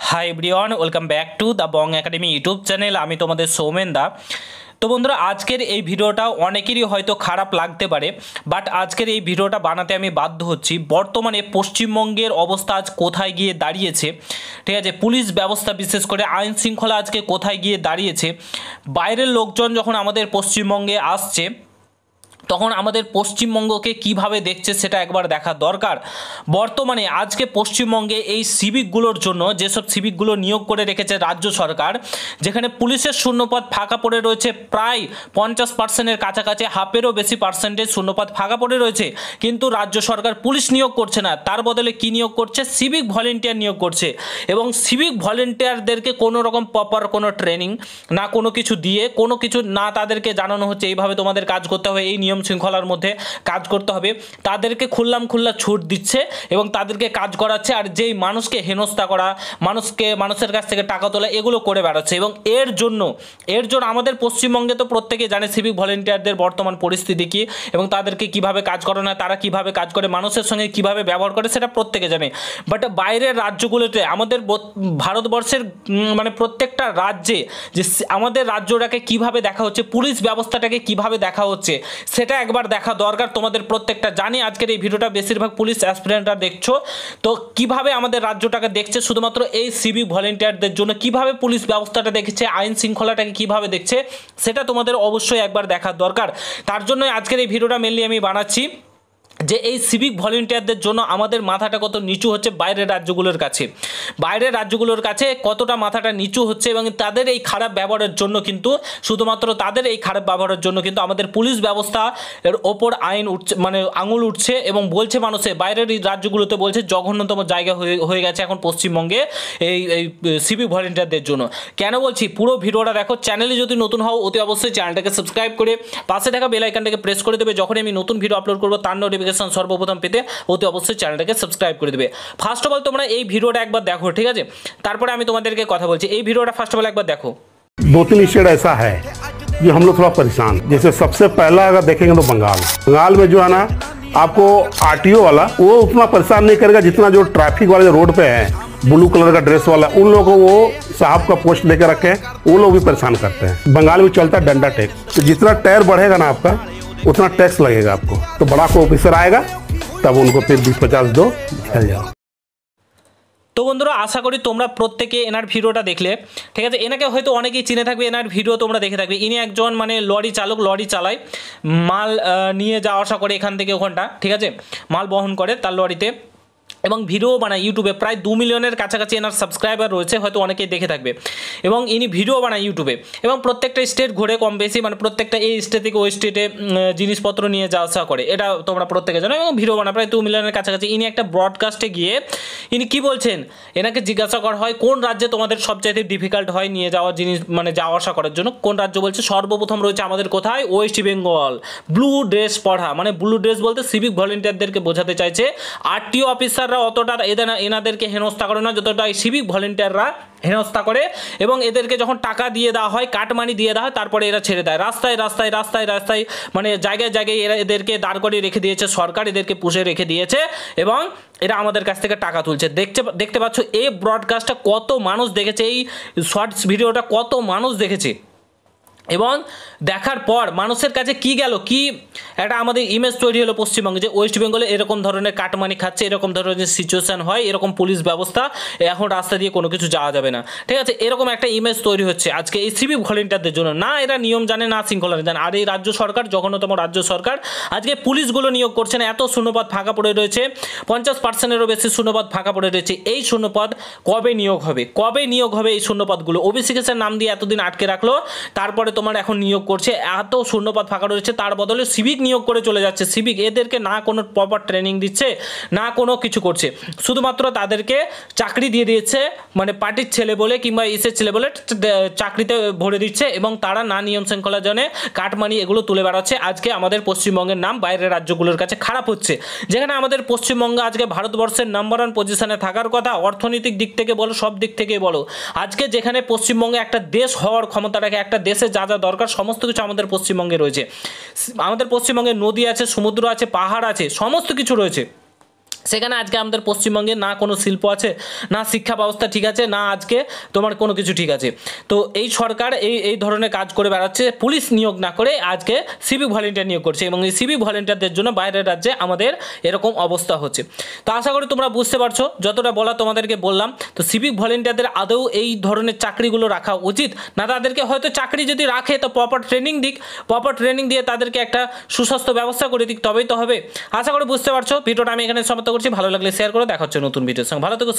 Hi everyone, welcome back to the Bong academy YouTube channel. আমি তোমাদের সৌমেন দা। তো বন্ধুরা, আজকের এই ভিডিওটা অনেকেরই হয়তো খারাপ লাগতে পারে, বাট আজকের এই ভিডিওটা বানাতে আমি বাধ্য হচ্ছি। বর্তমানে পশ্চিমবঙ্গের অবস্থা আজ কোথায় গিয়ে দাঁড়িয়েছে, ঠিক আছে, পুলিশ ব্যবস্থা বিশেষ করে আইন শৃঙ্খলা আজকে কোথায় গিয়ে দাঁড়িয়েছে। বাইরের লোকজন যখন আমাদের পশ্চিমবঙ্গে আসছে তখন আমাদের পশ্চিমবঙ্গকে কিভাবে দেখছে সেটা একবার দেখা দরকার। বর্তমানে আজকে পশ্চিমবঙ্গে এই সিভিকগুলোর জন্য যেসব সিভিকগুলো নিয়োগ করে রেখেছে রাজ্য সরকার, যেখানে পুলিশের শূন্যপদ ফাঁকা পড়ে রয়েছে প্রায় 50%-এর কাছাকাছি, হাফেরও বেশি পার্সেন্টেজ শূন্যপদ ফাঁকা পড়ে রয়েছে, কিন্তু রাজ্য সরকার পুলিশ নিয়োগ করছে না, তার বদলে কি নিয়োগ করছে? সিভিক ভলেন্টিয়ার নিয়োগ করছে। এবং সিভিক ভলেন্টিয়ারদেরকে কোনো রকম প্রপার কোনো ট্রেনিং না, কোনো কিছু দিয়ে, কোনো কিছু না, তাদেরকে জানানো হচ্ছে এইভাবে তোমাদের কাজ করতে হবে, এই নিয়ম শৃঙ্খলার মধ্যে কাজ করতে হবে, তাদেরকে খুল্লা ছুট দিচ্ছে এবং তাদেরকে কাজ করাচ্ছে। আর যেই মানুষকে হেনস্থা করা, মানুষের কাছ থেকে টাকা তোলা, এগুলো করে বেড়াচ্ছে। এবং এর জন্য আমাদের পশ্চিমবঙ্গে তো প্রত্যেকে জানে সিভিক ভলেন্টিয়ারদের বর্তমান পরিস্থিতি কী এবং তাদেরকে কিভাবে কাজ করানো হয়, তারা কিভাবে কাজ করে, মানুষের সঙ্গে কিভাবে ব্যবহার করে, সেটা প্রত্যেকে জানে। বাট বাইরের রাজ্যগুলোতে, আমাদের ভারতবর্ষের মানে প্রত্যেকটা রাজ্যে যে আমাদের রাজ্যটাকে কিভাবে দেখা হচ্ছে, পুলিশ ব্যবস্থাটাকে কিভাবে দেখা হচ্ছে, সেটা একবার দেখা দরকার তোমাদের প্রত্যেকটা। জানি আজকের এই ভিডিওটা বেশিরভাগ পুলিশ অ্যাসপিরেন্টরা দেখছো, তো কিভাবে আমাদের রাজ্যটাকে দেখছে শুধুমাত্র এই সিভিক ভলেন্টিয়ারদের জন্য, কিভাবে পুলিশ ব্যবস্থাটা দেখছে, আইন শৃঙ্খলাটাকে কিভাবে দেখছে, সেটা তোমাদের অবশ্যই একবার দেখা দরকার। তার জন্যই আজকের এই ভিডিওটা মেনলি আমি বানাচ্ছি যে এই সিভিক ভলেন্টিয়ারদের জন্য আমাদের মাথাটা কত নিচু হচ্ছে বাইরের রাজ্যগুলোর কাছে কতটা মাথাটা নিচু হচ্ছে। এবং তাদের এই খারাপ ব্যবহারের জন্য কিন্তু, শুধুমাত্র তাদের এই খারাপ ব্যবহারের জন্য কিন্তু আমাদের পুলিশ ব্যবস্থা এর ওপর আইন উঠছে, মানে আঙুল উঠছে এবং বলছে মানুষে, বাইরের এই রাজ্যগুলোতে বলছে জঘন্যতম জায়গা হয়ে গেছে এখন পশ্চিমবঙ্গে এই সিভিক ভলেন্টিয়ারদের জন্য। কেন বলছি, পুরো ভিডিওটা দেখো। চ্যানেলে যদি নতুন হও অতি অবশ্যই চ্যানেলটাকে সাবস্ক্রাইব করে পাশে থাকা বেল আইকনটাকে প্রেস করে দেবে, যখনই আমি নতুন ভিডিও আপলোড করবো তার নোটিফিকেশন সর্বপ্রথম পেতে অতি অবশ্যই চ্যানেলটাকে সাবস্ক্রাইব করে দেবে। ফার্স্ট অফ অল তোমরা এই ভিডিওটা একবার দেখো, ঠিক আছে, তারপরে আমি তোমাদেরকে কথা বলছি। এই ভিডিওটা ফার্স্ট অফ অল একবার দেখো। दो तीन स्टेट ऐसा है कि हम लोग थोड़ा परेशान। जैसे सबसे पहला अगर देखेंगे तो बंगाल में जो है ना, आपको आरटीओ वाला वो उतना परेशान नहीं करेगा जितना जो ट्रैफिक वाले जो रोड पे है, ब्लू कलर का ड्रेस वाला, उन लोगों को वो साहब का पोस्ट लेकर रखे, वो लोग भी परेशान करते हैं। बंगाल में चलता है डंडा टैक्स, तो जितना टायर बढ़ेगा ना आपका उतना टैक्स लगेगा आपको। तो बड़ा को ऑफिसर आएगा तब उनको फिर 20-50 दो निकल जाओ। তো বন্ধুরা, আশা করি তোমরা প্রত্যেকে এনার ভিডিওটা দেখলে, ঠিক আছে। এনাকে হয়তো অনেকেই চিনে থাকবে, এনার ভিডিও তোমরা দেখে থাকবে। ইনি একজন মানে লরি চালক, লরি চালায়, মাল নিয়ে যাওয়া আসা করে এখান থেকে ওখানটা, ঠিক আছে, মাল বহন করে তার লরিতে এবং ভিডিও বানায় ইউটিউবে। প্রায় 2 মিলিয়নের কাছাকাছি এনার সাবস্ক্রাইবার রয়েছে, হয়তো অনেকেই দেখে থাকবে। এবং ইনি ভিডিও বানায় ইউটিউবে এবং প্রত্যেকটা স্টেট ঘুরে কম বেশি, মানে প্রত্যেকটা এই স্টেট থেকে ওই স্টেটে জিনিসপত্র নিয়ে যাওয়া আসা করে, এটা তোমরা প্রত্যেকে জানো। এবং ভিডিও বানায় প্রায় 2 মিলিয়নের কাছাকাছি। ইনি একটা ব্রডকাস্টে গিয়ে ইনি কি বলছেন, এনাকে জিজ্ঞাসা করা হয় কোন রাজ্যে তোমাদের সবচাইতে ডিফিকাল্ট হয় নিয়ে যাওয়া জিনিস, মানে যাওয়া আসা করার জন্য, কোন রাজ্য বলছে? সর্বপ্রথম রয়েছে আমাদের কোথায়? ওয়েস্ট বেঙ্গল। ব্লু ড্রেস পড়া, মানে ব্লু ড্রেস বলতে সিভিক ভলেন্টিয়ারদেরকে বোঝাতে চাইছে। আরটিও অফিসার অতটা এনাদেরকে হেনস্থা করে না যতটা এই সিভিক ভলেন্টিয়াররা হেনস্থা করে। এবং এদেরকে যখন টাকা দিয়ে দেওয়া হয়, কাটমানি দিয়ে দেওয়া হয়, তারপরে এরা ছেড়ে দেয় রাস্তায়, মানে জায়গায় এরা এদেরকে দাঁড় করিয়ে রেখে দিয়েছে সরকার, এদেরকে পুষে রেখে দিয়েছে এবং এরা আমাদের কাছ থেকে টাকা তুলছে। দেখতে পাচ্ছ এই ব্রডকাস্টটা কত মানুষ দেখেছে, এই শর্টস ভিডিওটা কত মানুষ দেখেছে। এবং দেখার পর মানুষের কাছে কি গেল, কি একটা আমাদের ইমেজ তৈরি হলো পশ্চিমবঙ্গে, যে ওয়েস্ট বেঙ্গলে এরকম ধরনের কাটমানি খাচ্ছে, এরকম ধরনের সিচুয়েশান হয়, এরকম পুলিশ ব্যবস্থা, এখন রাস্তা দিয়ে কোনো কিছু যাওয়া যাবে না, ঠিক আছে, এরকম একটা ইমেজ তৈরি হচ্ছে আজকে এই সিভিক ভলেন্টিয়ারদের জন্য। না এরা নিয়ম জানে, না শৃঙ্খলা জানে। আর এই রাজ্য সরকার, জঘন্যতম রাজ্য সরকার, আজকে পুলিশগুলো নিয়োগ করছে না। এত শূন্যপদ ফাঁকা পড়ে রয়েছে, 50%-এরও বেশি শূন্যপদ ফাঁকা পড়ে রয়েছে। এই শূন্যপদ কবে নিয়োগ হবে এই শূন্যপদগুলো? ওবিসি কেসের নাম দিয়ে এতদিন আটকে রাখলো, তারপরে তোমার এখন নিয়োগ করছে। এত শূন্যপদ ফাঁকা রয়েছে, তার বদলে সিভিক নিয়োগ করে চলে যাচ্ছে। সিভিক এদেরকে না কোনো প্রপার ট্রেনিং দিচ্ছে, না কোনো কিছু করছে, শুধুমাত্র তাদেরকে চাকরি দিয়ে দিয়েছে, মানে পার্টির ছেলে বলে কিংবা ইসের ছেলে বলে চাকরিতে ভরে দিচ্ছে এবং তারা না নিয়ম শৃঙ্খলা জানে, কাটমানি এগুলো তুলে বেড়াচ্ছে। আজকে আমাদের পশ্চিমবঙ্গের নাম বাইরের রাজ্যগুলোর কাছে খারাপ হচ্ছে, যেখানে আমাদের পশ্চিমবঙ্গ আজকে ভারতবর্ষের নাম্বার 1 পজিশনে থাকার কথা, অর্থনৈতিক দিক থেকে বলো, সব দিক থেকে বলো। আজকে যেখানে পশ্চিমবঙ্গে একটা দেশ হওয়ার ক্ষমতা রাখে, একটা দেশে যা যা দরকার সমস্ত কিছু আমাদের পশ্চিমবঙ্গে রয়েছে। আমাদের পশ্চিমবঙ্গে নদী আছে, সমুদ্র আছে, পাহাড় আছে, সমস্ত কিছু রয়েছে। সেখানে আজকে আমাদের পশ্চিমবঙ্গে না কোনো শিল্প আছে, না শিক্ষা ব্যবস্থা ঠিক আছে, না আজকে তোমার কোনো কিছু ঠিক আছে। তো এই সরকার এই ধরনের কাজ করে বেড়াচ্ছে, পুলিশ নিয়োগ না করে আজকে সিভিক ভলেন্টিয়ার নিয়োগ করছে, এবং এই সিভিক ভলেন্টিয়ারদের জন্য বাইরের রাজ্যে আমাদের এরকম অবস্থা হচ্ছে। তো আশা করি তোমরা বুঝতে পারছো, যতটা বলা তোমাদেরকে বললাম। তো সিভিক ভলেন্টিয়ারদের আদৌ এই ধরনের চাকরিগুলো রাখা উচিত না? তাদেরকে হয়তো চাকরি যদি রাখে তো প্রপার ট্রেনিং দিক, প্রপার ট্রেনিং দিয়ে তাদেরকে একটা সুস্বাস্থ্য ব্যবস্থা করে দিক, তবেই তো হবে। আশা করি বুঝতে পারছো। ভিডিওটা আমি এখানে সমাপ্ত করছি। ভালো লাগলে শেয়ার করে দেখা হচ্ছে নতুন ভিডিওর সঙ্গে। ভালো থেকো।